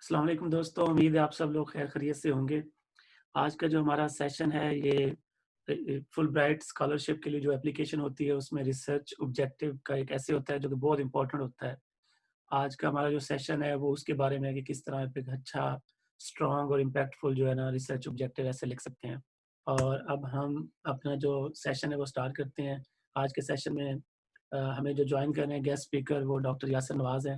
السلام علیکم دوستوں، امید ہے آپ سب لوگ خیر خیریت سے ہوں گے۔ آج کا جو ہمارا سیشن ہے یہ فل برائٹ اسکالرشپ کے لیے جو اپلیکیشن ہوتی ہے اس میں ریسرچ آبجیکٹیو کا ایک ایسے ہوتا ہے جو کہ بہت امپورٹنٹ ہوتا ہے۔ آج کا ہمارا جو سیشن ہے وہ اس کے بارے میں ہے کہ کس طرح ایک اچھا اسٹرانگ اور امپیکٹفل جو ہے نا ریسرچ آبجیکٹیو ایسے لکھ سکتے ہیں۔ اور اب ہم اپنا جو سیشن ہے وہ اسٹارٹ کرتے ہیں۔ آج کے سیشن میں ہمیں جو جوائن کر رہے ہیں گیسٹ اسپیکر وہ ڈاکٹر یاسر نواز ہیں۔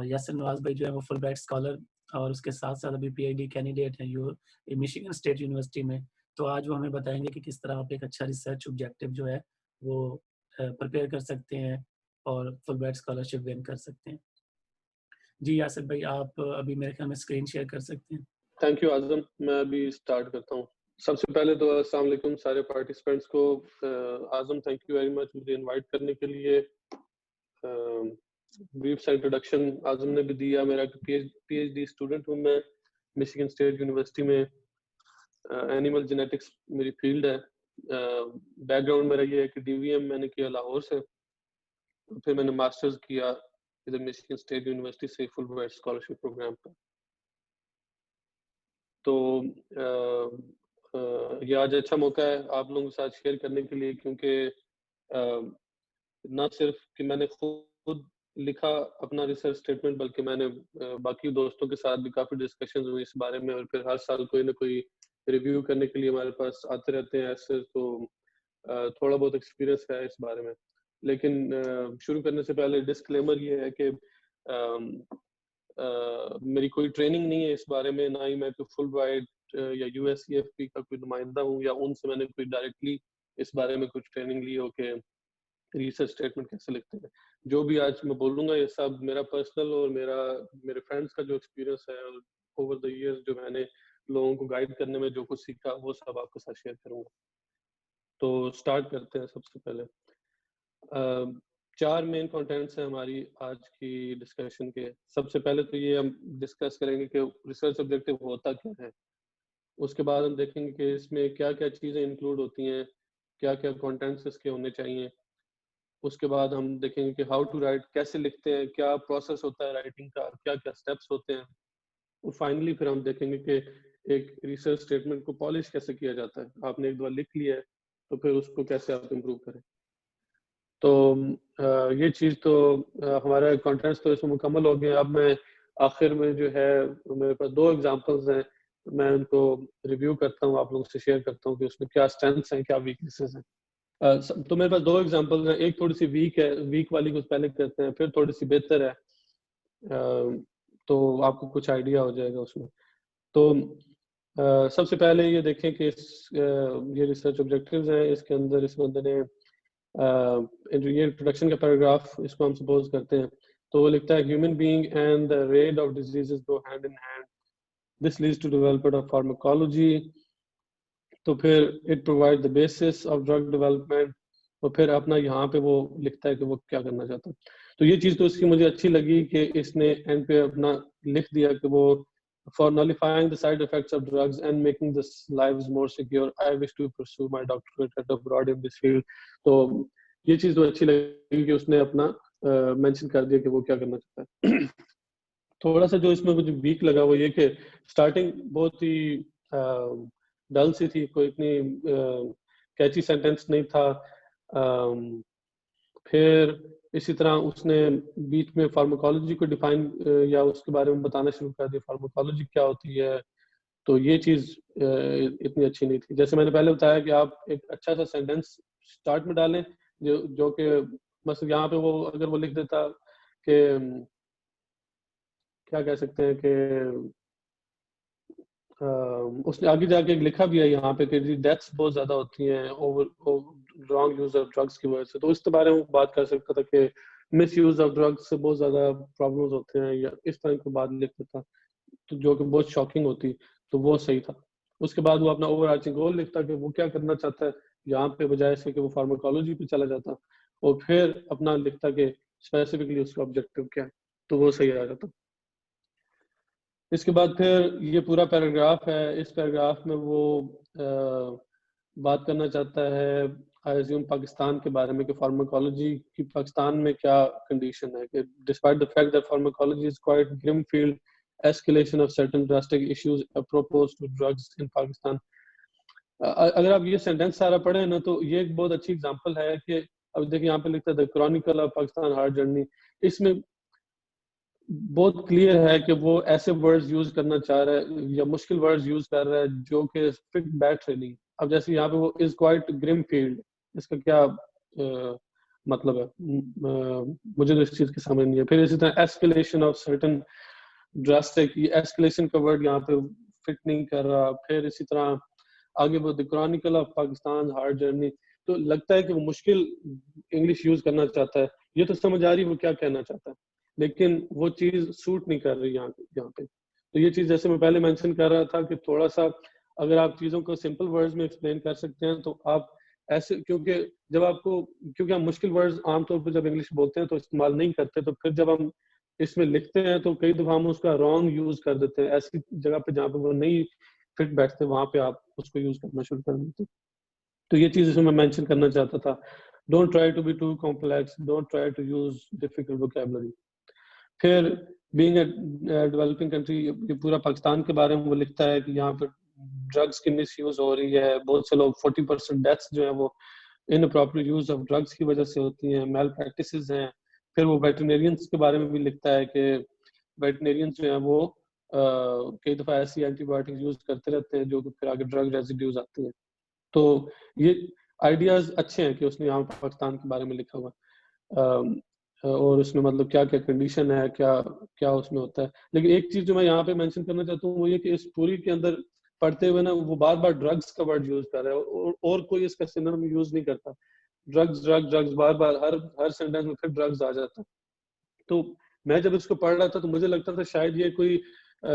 یاسر نواز بھائی جو ہے وہ فل برائٹ اسکالر اور اس کے ساتھ ساتھ ابھی پی ایچ ڈی کینڈیڈیٹ ہیں میشیگن اسٹیٹ یونیورسٹی میں۔ تو آج وہ ہمیں بتائیں گے کہ کس طرح آپ ایک اچھا ریسرچ آبجیکٹیو جو ہے وہ پریپیئر کر سکتے ہیں اور فل برائٹ اسکالرشپ وین کر سکتے ہیں۔ جی یاسر بھائی، آپ ابھی میرے خیال میں اسکرین شیئر کر سکتے ہیں۔ تھینک یو اعظم، میں ابھی اسٹارٹ کرتا ہوں۔ سب سے پہلے تو السلام علیکم سارے پارٹیسپینٹس کو۔ اعظم تھینک یو ویری مچ مجھے انوائٹ کرنے کے لیے۔ بریف سا انٹروڈکشن اعظم نے بھی دیا۔ میرا پی ایچ ڈی اسٹوڈنٹ ہوں میں میشیگن اسٹیٹ یونیورسٹی میں۔ اینیمل جینیٹکس میری فیلڈ ہے۔ بیک گراؤنڈ میرا یہ ہے کہ ڈی وی ایم میں نے کیا لاہور سے، پھر میں نے ماسٹرز کیا ادھر میشیگن اسٹیٹ یونیورسٹی سے فل برائٹ اسکالرشپ پروگرام پر۔ تو یہ آج اچھا موقع ہے آپ لوگوں کے ساتھ شیئر کرنے کے لیے، کیونکہ نہ صرف کہ میں نے خود لکھا اپنا ریسرچ اسٹیٹمنٹ، بلکہ میں نے باقی دوستوں کے ساتھ بھی کافی ڈسکشنز ہوئی اس بارے میں، اور پھر ہر سال کوئی نہ کوئی ریویو کرنے کے لیے ہمارے پاس آتے رہتے ہیں ایسے، تو تھوڑا بہت ایکسپیرینس ہے اس بارے میں۔ لیکن شروع کرنے سے پہلے ڈسکلیمر یہ ہے کہ میری کوئی ٹریننگ نہیں ہے اس بارے میں، نہ ہی میں کوئی فل برائٹ یا U S C F P کا کوئی نمائندہ ہوں، یا ان سے میں نے کوئی ڈائریکٹلی اس بارے میں کچھ ٹریننگ لی ہو کہ ریسرچ اسٹیٹمنٹ کیسے لکھتے ہیں۔ جو بھی آج میں بولوں گا یہ سب میرا پرسنل اور میرے فرینڈس کا جو ایکسپیرینس ہے اوور دا ایئرز، جو میں نے لوگوں کو گائیڈ کرنے میں جو کچھ سیکھا وہ سب آپ کے ساتھ شیئر کروں گا۔ تو سٹارٹ کرتے ہیں۔ سب سے پہلے 4 مین کنٹینٹس ہیں ہماری آج کی ڈسکشن کے۔ سب سے پہلے تو یہ ہم ڈسکس کریں گے کہ ریسرچ آبجیکٹیو ہوتا کیا ہے، اس کے بعد ہم دیکھیں گے کہ اس میں کیا کیا چیزیں انکلوڈ ہوتی ہیں، کیا کیا کنٹینٹس اس کے ہونے چاہیے۔ اس کے بعد ہم دیکھیں گے کہ ہاؤ ٹو رائٹ، کیسے لکھتے ہیں، کیا پروسیس ہوتا ہے رائٹنگ کا، کیا کیا سٹیپس ہوتے ہیں، اور فائنلی پھر ہم دیکھیں گے کہ ایک ریسرچ اسٹیٹمنٹ کو پالش کیسے کیا جاتا ہے۔ آپ نے ایک دفعہ لکھ لیا ہے تو پھر اس کو کیسے آپ امپروو کریں۔ تو یہ چیز تو ہمارا کنٹینٹس تو اس میں مکمل ہو گیا۔ اب میں آخر میں جو ہے میرے پاس 2 ایگزامپلز ہیں، میں ان کو ریویو کرتا ہوں، آپ لوگوں سے شیئر کرتا ہوں کہ اس میں کیا اسٹرینتھس ہیں، کیا ویکنیسز ہیں۔ تو میرے پاس 2 ایگزامپلز ہیں، ایک تھوڑی سی ویک ہے، ویک والی کو پہلے کرتے ہیں، پھر تھوڑی سی بہتر ہے، تو آپ کو کچھ آئیڈیا ہو جائے گا اس میں۔ تو سب سے پہلے یہ دیکھیں کہ یہ ریسرچ آبجیکٹیوز ہیں، اس کے اندر اس بندے نے یہ انٹروڈکشن کا پیراگراف اس کو ہم سپوز کرتے ہیں، تو وہ لکھتا ہے human being and the rate of diseases go hand in hand. This leads to development of pharmacology. تو پھر it provides the basis of drug development. اور پھر اپنا یہاں پہ وہ لکھتا ہے کہ وہ کیا کرنا چاہتا ہے۔ تو یہ چیز تو اس کی مجھے اچھی لگی کہ اس نے اینڈ پہ اپنا لکھ دیا کہ وہ for nullifying the side effects of drugs and making the lives more secure, I wish to pursue my doctorate abroad in this field. تو یہ چیز تو اچھی لگی کہ اس نے اپنا مینشن کر دیا کہ وہ کیا کرنا چاہتا ہے۔ تھوڑا سا جو اس میں مجھے ویک لگا وہ یہ کہ سٹارٹنگ بہت ہی ڈل سی تھی، کوئی اتنی کیچی سینٹینس نہیں تھا۔ پھر اسی طرح اس نے بیچ میں فارماکالوجی کو ڈیفائن یا اس کے بارے میں بتانا شروع کر دیا، فارماکالوجی کیا ہوتی ہے، تو یہ چیز اتنی اچھی نہیں تھی۔ جیسے میں نے پہلے بتایا کہ آپ ایک اچھا سا سینٹینس سٹارٹ میں ڈالیں جو کہ مثلا یہاں پہ وہ اگر وہ لکھ دیتا کہ کیا کہہ سکتے ہیں کہ اس نے آگے جا کے لکھا بھی ہے یہاں پہ کہ ڈیتھس بہت زیادہ ہوتی ہیں رانگ یوز آف ڈرگس کی وجہ سے، تو اس کے بارے میں بات کر سکتا تھا کہ مس یوز آف ڈرگس سے بہت زیادہ پرابلمز ہوتے ہیں، یا اس طرح کی بات لکھتا تھا تو جو کہ بہت شاکنگ ہوتی، تو وہ صحیح تھا۔ اس کے بعد وہ اپنا اوور آرچنگ گول لکھتا کہ وہ کیا کرنا چاہتا ہے یہاں پہ، بجائے سے کہ وہ فارماکالوجی پہ چلا جاتا اور پھر اپنا لکھتا کہ اسپیسیفکلی اس کا آبجیکٹیو کیا ہے، تو وہ صحیح آ جاتا۔ اس کے بعد پھر یہ پورا پیراگراف ہے، اس پیراگراف میں وہ بات کرنا چاہتا ہے آئی ایزیوم پاکستان کے بارے میں کہ فارماکالوجی کی پاکستان میں کیا کنڈیشن ہے، کہ despite the fact that pharmacology is quite گرم field escalation of certain drastic issues apropos to drugs in Pakistan. اگر آپ یہ سینٹینس سارا پڑھیں نا تو یہ ایک بہت اچھی اگزامپل ہے کہ اب دیکھیں یہاں پہ لکھتا ہے The Chronicle of Pakistan Hard Journey. اس میں بہت کلیئر ہے کہ وہ ایسے ورڈز یوز کرنا چاہ رہا ہے یا مشکل ورڈز یوز کر رہا ہے جو کہ فٹ بیٹھ رہے نہیں. اب جیسے یہاں پہ وہ از کوائٹ گرم فیلڈ, اس کا کیا مطلب ہے, مجھے تو اس چیز کی سمجھ نہیں ہے. پھر اسی طرح ایسکلیشن آف سرٹن ڈراسٹک, یہ ایسکلیشن کا ورڈ یہاں پہ فٹ نہیں کر رہا. پھر اسی طرح آگے وہ The Chronicle of Pakistan Hard Journey, تو لگتا ہے کہ وہ مشکل انگلش یوز کرنا چاہتا ہے. یہ تو سمجھ آ رہی وہ کیا کہنا چاہتا ہے, لیکن وہ چیز سوٹ نہیں کر رہی یہاں پہ. تو یہ چیز جیسے میں پہلے مینشن کر رہا تھا کہ تھوڑا سا اگر آپ چیزوں کو سمپل ورڈز میں ایکسپلین کر سکتے ہیں تو آپ ایسے, کیونکہ ہم مشکل ورڈز عام طور پہ جب انگلش بولتے ہیں تو استعمال نہیں کرتے, تو پھر جب ہم اس میں لکھتے ہیں تو کئی دفعہ ہم اس کا رانگ یوز کر دیتے ہیں. ایسی جگہ پہ جہاں پہ وہ نہیں فٹ بیٹھتے وہاں پہ آپ اس کو یوز کرنا شروع کر دیتے. تو یہ چیز اس میں مینشن کرنا چاہتا تھا. Don't try to be too complex, don't try to use difficult vocabulary. پھر بینگ اے ڈیولپنگ کنٹری, یہ پورا پاکستان کے بارے میں وہ لکھتا ہے کہ یہاں پہ ڈرگس کی مس یوز ہو رہی ہے. بہت سے لوگ 40% ڈیتھس جو ہیں وہ ان اپراپر یوز آف ڈرگس کی وجہ سے ہوتی ہیں, میل پریکٹسز ہیں. پھر وہ ویٹرینیرینس کے بارے میں بھی لکھتا ہے کہ ویٹرینیرینس جو ہیں وہ کئی دفعہ ایسی اینٹی بایوٹکس یوز کرتے رہتے ہیں جو پھر آگے ڈرگ ریزیڈیوز آتی ہیں. تو یہ آئیڈیاز اچھے ہیں کہ اس نے یہاں پاکستان کے بارے میں لکھا ہوا, اور اس میں مطلب کیا کیا کنڈیشن ہے, کیا اس میں ہوتا ہے. لیکن ایک چیز جو میں یہاں پہ مینشن کرنا چاہتا ہوں وہ یہ کہ اس پوری کے اندر پڑھتے ہوئے نا وہ بار بار ڈرگس کا ورڈ یوز کر رہا ہے, اور کوئی اس کا سنونیم یوز نہیں کرتا. ڈرگز بار بار ہر سینٹینس میں پھر ڈرگز آ جاتا. تو میں جب اس کو پڑھ رہا تھا تو مجھے لگتا تھا شاید یہ کوئی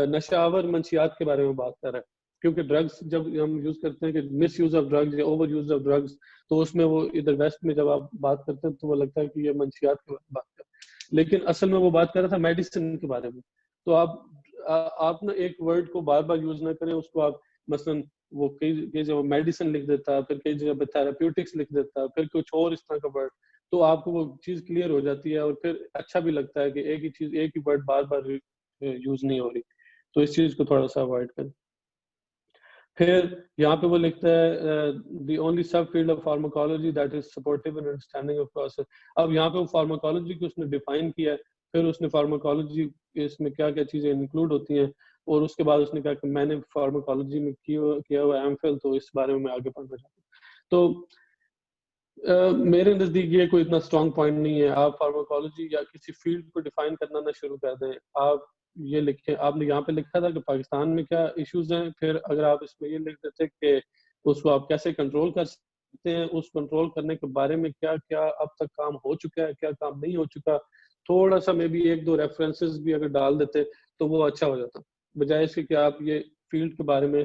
نشہ آور منشیات کے بارے میں بات کر رہا ہے, کیونکہ ڈرگس جب ہم یوز کرتے ہیں کہ مس یوز آف ڈرگز یا اوور یوز آف ڈرگز, تو اس میں وہ ادھر ویسٹ میں جب آپ بات کرتے ہیں تو وہ لگتا ہے کہ یہ منشیات کے بارے میں بات کر رہا ہے, لیکن اصل میں وہ بات کر رہا تھا میڈیسن کے بارے میں. تو آپ نا ایک ورڈ کو بار بار یوز نہ کریں, اس کو آپ مثلاً وہ کئی جگہ میڈیسن لکھ دیتا ہے, پھر کئی جگہ پہ تھراپیوٹکس لکھ دیتا ہے, پھر کچھ اور اس طرح کا ورڈ, تو آپ کو وہ چیز کلیئر ہو جاتی ہے اور پھر اچھا بھی لگتا ہے کہ ایک ہی ورڈ بار بار یوز نہیں ہو رہی. تو اس چیز کو تھوڑا سا اوائڈ کریں. پھر یہاں پہ وہ لکھتا ہے the only sub field of pharmacology that is supportive in understanding of process. اب یہاں پہ وہ فارماکالوجی کو اس نے ڈیفائن کیا ہے, پھر اس نے فارماکالوجی اس میں کیا کیا چیزیں انکلوڈ ہوتی ہیں, اور اس کے بعد اس نے کہا کہ میں نے فارماکالوجی میں کیا ہوا ایم فل, تو اس بارے میں آگے پڑھنا چاہتا ہوں. تو میرے نزدیک یہ کوئی اتنا اسٹرانگ پوائنٹ نہیں ہے. آپ فارماکالوجی یا کسی فیلڈ کو ڈیفائن کرنا نہ شروع کر دیں. آپ یہ لکھیں, آپ نے یہاں پہ لکھا تھا کہ پاکستان میں کیا ایشوز ہیں, پھر اگر آپ اس میں یہ لکھ دیتے کہ اس کو آپ کیسے کنٹرول کر سکتے ہیں, اس کنٹرول کرنے کے بارے میں کیا کیا اب تک کام ہو چکا ہے, کیا کام نہیں ہو چکا, تھوڑا سا میں بھی 1-2 ریفرنسز بھی اگر ڈال دیتے تو وہ اچھا ہو جاتا, بجائے اس کے کہ آپ یہ فیلڈ کے بارے میں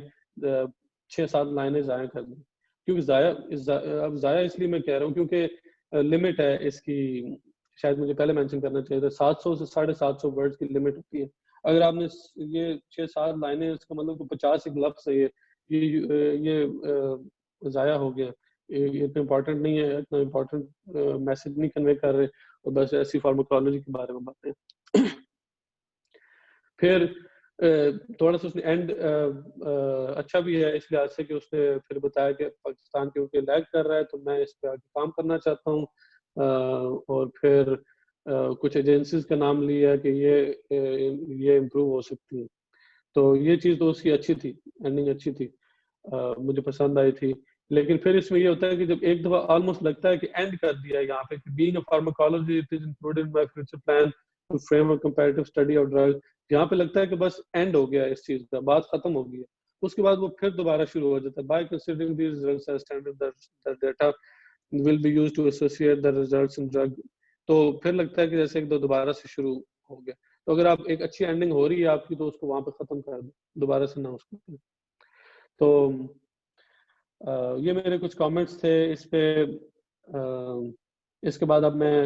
6-7 لائنیں ضائع کر دیں. کیونکہ ضائع اس لیے میں کہہ رہا ہوں کیونکہ لمٹ ہے اس کی, شاید مجھے پہلے مینشن کرنا چاہیے تھا, 700 سے 750 ورڈز کی لمٹ ہوتی ہے. اگر آپ نے یہ 6-7 لائنیں, اس کا مطلب 50 ایک لفظ ہے, یہ ضائع ہو گیا. یہ اتنا امپورٹنٹ نہیں ہے, اتنا امپورٹنٹ میسج نہیں کنوے کر رہے, اور بس ایسی فارماکالوجی کے بارے میں باتیں. پھر تھوڑا سا اس نے اینڈ اچھا بھی ہے اس لحاظ سے کہ اس نے پھر بتایا کہ پاکستان کیونکہ لیگ کر رہا ہے تو میں اس پہ آگے کام کرنا چاہتا ہوں, اور پھر کچھ ایجنسیز کا نام لیا کہ یہ امپروو ہو سکتی ہیں. تو یہ چیز تو اس کی اچھی تھی, اینڈنگ اچھی تھی, مجھے پسند آئی تھی. لیکن پھر اس میں یہ ہوتا ہے کہ جب ایک دفعہ آلموسٹ لگتا ہے کہ اینڈ کر دیا ہے یہاں پہ کہ being a pharmacology it is included by future plan to frame a comparative study of drug, یہاں پہ لگتا ہے کہ بس اینڈ ہو گیا اس چیز کا, بات ختم ہو گئی ہے. اس کے بعد وہ پھر دوبارہ شروع ہو جاتا ہے, by considering these results as standard the data will be used to associate the results in drug. تو پھر لگتا ہے کہ جیسے ایک دو دوبارہ سے شروع ہو گیا. تو اگر آپ ایک اچھی اینڈنگ ہو رہی ہے آپ کی تو اس کو وہاں پہ ختم کر دیں, دوبارہ سے نہ اس کو. تو یہ میرے کچھ کامنٹس تھے اس پہ. اس کے بعد اب میں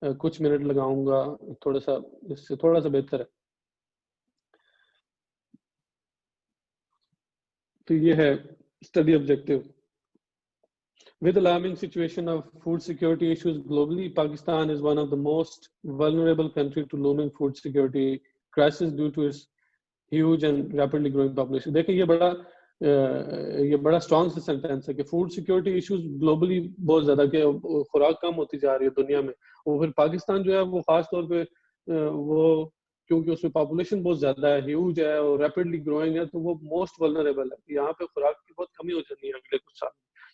کچھ منٹ لگاؤں گا, تھوڑا سا اس سے تھوڑا سا بہتر ہے. تو یہ ہے study objective. With alarming situation of food security issues globally, Pakistan is one of the most vulnerable countries to looming food security crisis due to its huge and rapidly growing population. دیکھیں یہ بڑا strong سے sentence ہے کہ food security issues globally بہت زیادہ کہ خوراک کم ہوتی جا رہی ہے دنیا میں، اور پھر پاکستان جو ہے وہ خاص طور پہ وہ کیونکہ اس میں پاپولیشن بہت زیادہ ہے، ہیوج ہے اور ریپڈلی گروئنگ ہے، تو وہ موسٹ ولنریبل ہے. یہاں پہ خوراک کی بہت کمی ہو جانی ہے اگلے کچھ سال.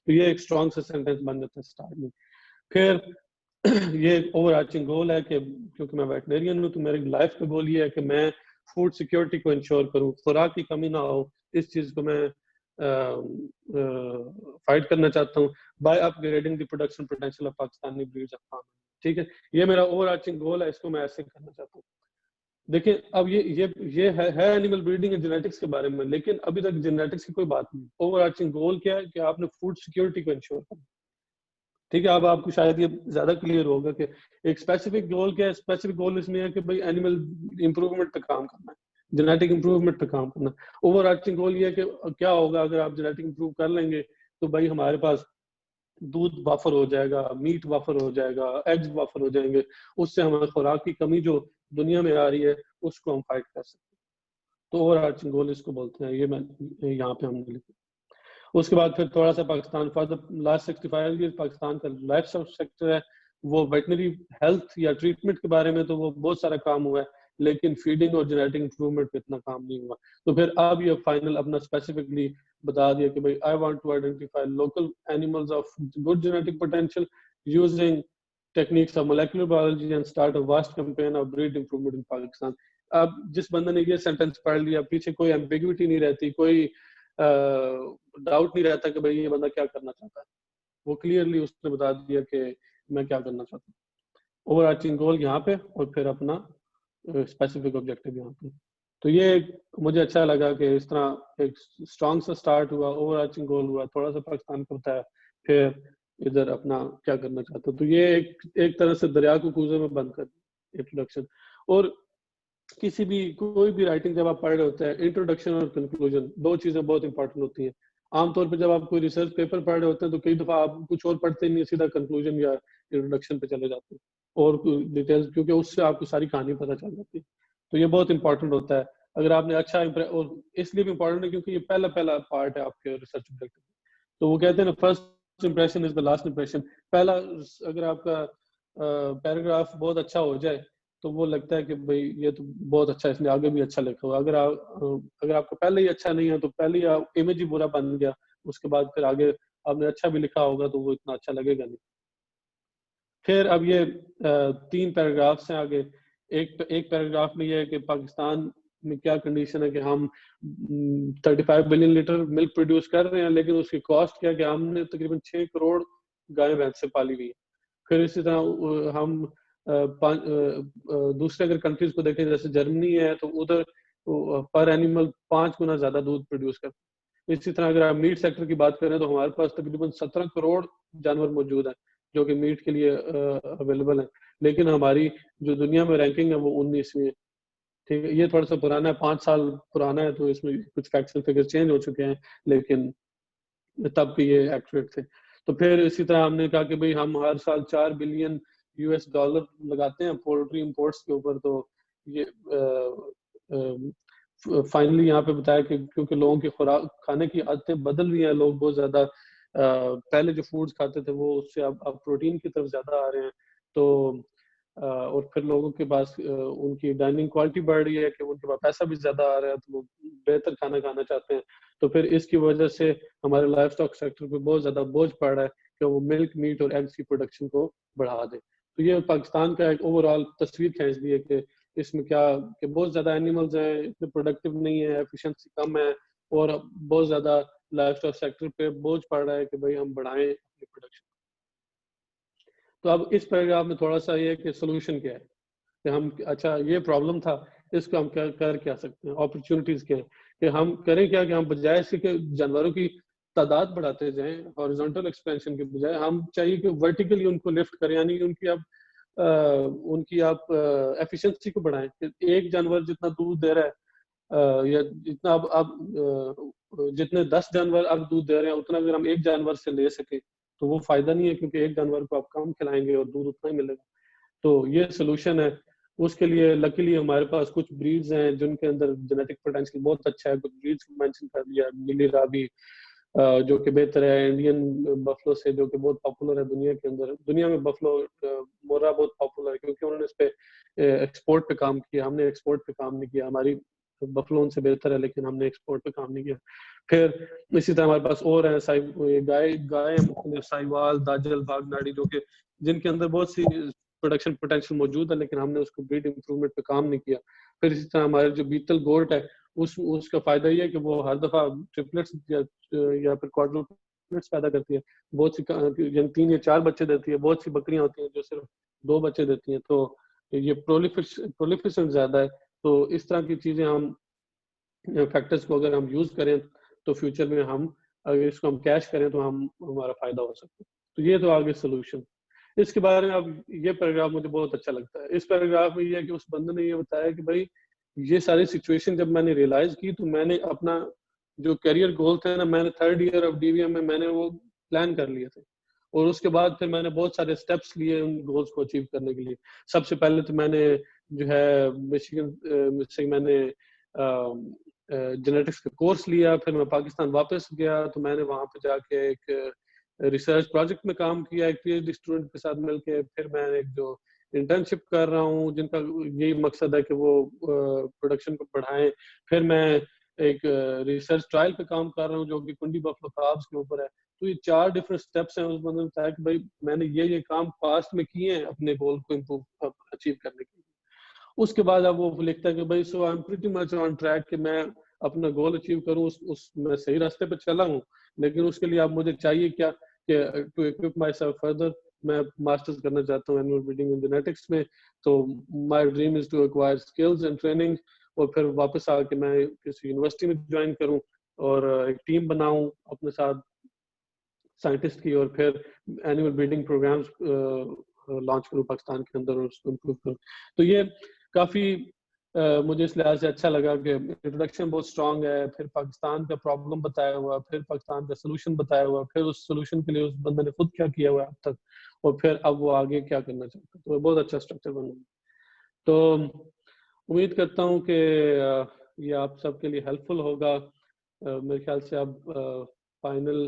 تو یہ ایک اسٹرانگ سے سینٹینس بن جاتا ہے اسٹارٹ میں. پھر یہ اوور آرچنگ گول ہے کہ کیونکہ میں ویٹنرین ہوں تو میری لائف کا گول یہ ہے کہ میں فوڈ سیکورٹی کو انشور کروں، خوراک کی کمی نہ ہو. اس چیز کو میں فائٹ کرنا چاہتا ہوں by up grading the production potential of Pakistani breeds of form. ٹھیک ہے، یہ میرا اوور آرچنگ گول ہے، اس کو میں ایسے کرنا چاہتا ہوں. دیکھیں اب یہ ہے اینیمل بریڈنگ اینڈ جینیٹکس کے بارے میں، لیکن ابھی تک جینیٹکس کی کوئی بات نہیں. اوور آرچنگ گول کیا ہے کہ آپ نے فوڈ سیکورٹی کو انشور کرنا. ٹھیک ہے، اب آپ کو شاید یہ زیادہ کلیئر ہوگا کہ ایک اسپیسیفک گول کیا ہے. اسپیسیفک گول اس میں ہے کہ بھائی اینیمل امپروومنٹ پہ کام کرنا ہے، جینیٹک امپروومنٹ پہ کام کرنا. اوور آرچنگ گول یہ ہے کہ کیا ہوگا اگر آپ جینیٹک امپروو کر لیں گے تو بھائی ہمارے پاس دودھ بافر ہو جائے گا، میٹ بافر ہو جائے گا، ایگز بافر ہو جائیں گے. اس سے ہمارے خوراک کی کمی جو دنیا میں آ رہی ہے اس کو ہم فائٹ کر سکتے ہیں. تو اوور آرچنگ گول اس کو بولتے ہیں. یہ میں یہاں پہ ہم نے لکھا. اس کے بعد پھر تھوڑا سا Pakistan for the last 65 year Pakistan کا لائف اسٹاک سیکٹر ہے وہ ویٹنری ہیلتھ یا ٹریٹمنٹ کے بارے میں تو وہ بہت سارا کام ہوا ہے، لیکن فیڈنگ اور جینیٹک امپروومنٹ پہ اتنا کام نہیں ہوا. تو پھر اب یہ فائنل اپنا اسپیسیفکلی بتا دیا کہ بھائی I want to identify local animals of good genetic potential using techniques of molecular biology and start a vast campaign of breed improvement in Pakistan. اب جس بندے نے یہ سینٹینس پڑھ لیا پیچھے کوئی ایمبیگوٹی نہیں رہتی، کوئی ڈاؤٹ نہیں رہتا کہ بھائی یہ بندہ کیا کرنا چاہتا ہے. وہ کلیئرلی اس نے بتا دیا کہ میں کیا کرنا چاہتا ہوں. اوور آرچنگ گول یہاں پہ اور پھر اپنا اسپیسیفک آبجیکٹو یہاں پہ. تو یہ مجھے اچھا لگا کہ اس طرح ایک اسٹرانگ سا اسٹارٹ ہوا، اوور آرچنگ گول ہوا، تھوڑا سا پاکستان کو بتایا، پھر ادھر اپنا کیا کرنا چاہتا ہوں. تو یہ ایک طرح سے دریا کو کوزے میں بند کر انٹروڈکشن. اور کسی بھی کوئی بھی رائٹنگ جب آپ پڑھ رہے ہوتے ہیں انٹروڈکشن اور کنکلوژن دو چیزیں بہت امپورٹنٹ ہوتی ہیں. عام طور پہ جب آپ کوئی ریسرچ پیپر پڑھ رہے ہوتے ہیں تو کئی دفعہ آپ کچھ اور پڑھتے نہیں، سیدھا کنکلوژن یا انٹروڈکشن پہ چلے جاتے ہیں اور ڈیٹیلز، کیونکہ اس سے آپ کو ساری کہانی پتہ چل جاتی ہے. تو یہ بہت امپورٹنٹ ہوتا ہے. اگر آپ نے اچھا اور اس لیے بھی امپورٹنٹ ہے کیونکہ یہ پہلا پارٹ ہے آپ کے ریسرچ آبجیکٹو. تو وہ کہتے ہیں نا first impression is the last impression. پہلا اگر آپ کا پیراگراف بہت اچھا ہو جائے تو وہ لگتا ہے کہ بھئی یہ تو بہت اچھا ہے، اس نے آگے بھی اچھا لکھا ہوا. اگر آپ کا پہلے ہی اچھا نہیں ہے تو پہلے ہی امیج ہی برا بن گیا، اس کے بعد پھر آگے آپ نے اچھا بھی لکھا ہوگا تو وہ اتنا اچھا لگے گا نہیں. پھر اب یہ 3 پیراگرافس ہیں آگے. ایک پیراگراف میں یہ ہے کہ پاکستان میں کیا کنڈیشن ہے کہ ہم 35 بلین لیٹر ملک پروڈیوس کر رہے ہیں، لیکن اس کی کاسٹ کیا کہ ہم نے تقریباً 6 کروڑ گائے بھینسیں پالی ہوئی ہیں. پھر اسی طرح ہم دوسرے اگر کنٹریز کو دیکھیں جیسے جرمنی ہے تو ادھر پر اینیمل 5 گنا زیادہ دودھ پروڈیوس کرتے ہیں. اسی طرح اگر آپ میٹ سیکٹر کی بات کریں تو ہمارے پاس تقریباً 17 کروڑ جانور موجود ہیں جو کہ میٹ کے لیے اویلیبل ہیں، لیکن ہماری جو دنیا میں رینکنگ ہے وہ 19ویں ہے. ٹھیک ہے، یہ تھوڑا سا پرانا ہے، 5 سال پرانا ہے، تو اس میں کچھ فیکٹس اینڈ فگر چینج ہو چکے ہیں، لیکن تب کے یہ ایکوریٹ تھے. تو پھر اسی طرح ہم نے کہا کہ بھئی ہم ہر سال $4 بلین لگاتے ہیں پولٹری امپورٹس کے اوپر. تو یہ فائنلی یہاں پہ بتایا کہ کیونکہ لوگوں کی خوراک کھانے کی عادتیں بدل رہی ہیں، لوگ بہت زیادہ پہلے جو فوڈز کھاتے تھے وہ اس سے اب پروٹین کی طرف زیادہ آ رہے ہیں. تو اور پھر لوگوں کے پاس ان کی ڈائننگ کوالٹی بڑھ رہی ہے کہ ان کے پاس پیسہ بھی زیادہ آ رہا ہے تو وہ بہتر کھانا کھانا چاہتے ہیں. تو پھر اس کی وجہ سے ہمارے لائف اسٹاک سیکٹر پہ بہت زیادہ بوجھ پڑ رہا ہے کہ وہ ملک، میٹ اور ایگز کی پروڈکشن کو بڑھا دے. تو یہ پاکستان کا ایک اوور آل تصویر کھینچ دی ہے کہ اس میں کیا کہ بہت زیادہ اینیملز ہیں، اتنے پروڈکٹیو نہیں ہے، ایفیشنسی کم ہے، اور بہت زیادہ لائف اسٹاک سیکٹر پہ بوجھ پڑ رہا ہے کہ بھئی ہم بڑھائیں اپنی پروڈکشن. تو اب اس پیراگراف میں تھوڑا سا یہ کہ سولوشن کیا ہے کہ ہم اچھا یہ پرابلم تھا، اس کو ہم کیا سکتے ہیں، اپرچونٹیز کیا ہے کہ ہم کریں کیا کہ ہم بجائے اس کے جانوروں کی تعداد بڑھاتے جائیں ہارزونٹل ایکسپینشن کے بجائے ہم چاہیے کہ ورٹیکلی ان کو لفٹ کریں، یعنی ان کی آپ ایفیشنسی کو بڑھائیں. ایک جانور جتنا دودھ دے رہا ہے یا جتنا اب جتنے 10 جانور اب دودھ دے رہے ہیں اتنا اگر ہم ایک جانور سے لے سکیں تو وہ فائدہ نہیں ہے، کیونکہ ایک جانور کو آپ کم کھلائیں گے اور دودھ اتنا ہی ملے گا. تو یہ سولوشن ہے. اس کے لیے لکیلی ہمارے پاس کچھ بریڈز ہیں جن کے اندر جینیٹک پوٹینشیل بہت اچھا ہے. کچھ بریڈز مینشن کر دیا, نیلی رابی جو کہ بہتر ہے, انڈین بفلو سے جو کہ بہت پاپولر ہے دنیا کے اندر. دنیا میں بفلو مورا بہت پاپولر ہے کیونکہ انہوں نے اس پہ ایکسپورٹ پہ کام کیا. ہم نے ایکسپورٹ پہ کام نہیں کیا. ہماری بفلو ان سے بہتر ہے لیکن ہم نے ایکسپورٹ پہ کام نہیں کیا. پھر اسی طرح ہمارے پاس اور ہیں گائے ساہیوال, داجل, باگناڑی, جو کہ جن کے اندر بہت سی پروڈکشن پوٹینشیل موجود ہے لیکن ہم نے اس کو بریڈ امپروومنٹ پہ کام نہیں کیا. پھر اسی طرح ہمارے جو بیٹل گورٹ ہے اس کا فائدہ یہ ہے کہ وہ ہر دفعہ ٹرپلٹس یا پھر کوادروپلٹس پیدا کرتی ہے. بہت سی 3 یا 4 بچے دیتی ہے. بہت سی بکریاں ہوتی ہیں جو صرف 2 بچے دیتی ہیں. تو یہ پرولیفریشن زیادہ ہے. تو اس طرح کی چیزیں ہم فیکٹرز کو اگر ہم یوز کریں تو فیوچر میں ہم اگر اس کو ہم کیش کریں تو ہمارا فائدہ ہو سکتا ہے. تو یہ تو آگے سولوشن. اس کے بارے میں اب یہ پیراگراف مجھے بہت اچھا لگتا ہے. اس پیراگراف میں یہ ہے کہ اس بندے نے یہ بتایا کہ بھائی یہ ساری سچویشن جب میں نے ریئلائز کی تو میں نے اپنا جو کیریئر گول تھے نا, میں نے 3rd ایئر آف DVM میں نے وہ پلان کر لیے تھے. اور اس کے بعد پھر میں نے بہت سارے اسٹیپس لیے ان گولز کو اچیو کرنے کے لیے. سب سے پہلے تو میں نے جو ہے مشیگن سے میں نے جینیٹکس کا کورس لیا. پھر میں پاکستان واپس گیا تو میں نے وہاں پہ جا کے ایک ریسرچ پروجیکٹ میں کام کیا ایک PhD اسٹوڈنٹ کے ساتھ مل کے. پھر میں ایک جو انٹرنشپ کر رہا ہوں جن کا یہی مقصد ہے کہ وہ پروڈکشن کو بڑھائیں. پھر میں ایک ریسرچ ٹرائل پہ کام کر رہا ہوں جو کہ کنڈی بفلو کرابس کے اوپر ہے. تو یہ 4 ڈفرنٹ اسٹیپس ہیں. اس بندے نے بتایا کہ بھائی میں نے یہ کام پاسٹ میں کیے ہیں اپنے گول کو امپروو اچیو کرنے کے لیے. اس کے بعد اب وہ لکھتا ہے کہ بھائی so I am pretty much on track کہ میں اپنا گول اچیو کروں. میں صحیح راستے پہ چلا ہوں لیکن اس کے لیے اب مجھے چاہیے کیا کہ to equip myself further. میں ماسٹرز کرنا چاہتا ہوں اینوئل بریڈنگ ان جینیٹکس میں. تو my dream is to acquire skills and training. اور پھر واپس آ کے میں کسی یونیورسٹی میں جوائن کروں اور ایک ٹیم بناؤں اپنے ساتھ سائنٹسٹ کی, اور پھر اینوئل بریڈنگ پروگرامز لانچ کروں پاکستان کے اندر اور اس کو امپروو کروں. تو یہ کافی مجھے اس لحاظ سے اچھا لگا کہ انٹروڈکشن بہت اسٹرانگ ہے. پھر پاکستان کا پرابلم بتایا ہوا, پھر پاکستان کا سولوشن بتایا ہوا, پھر اس سولوشن کے لیے اس بندے نے خود کیا کیا ہوا اب تک, اور پھر اب وہ آگے کیا کرنا چاہتا ہے. تو بہت اچھا اسٹرکچر بنا. تو امید کرتا ہوں کہ یہ آپ سب کے لیے ہیلپ فل ہوگا. میرے خیال سے اب فائنل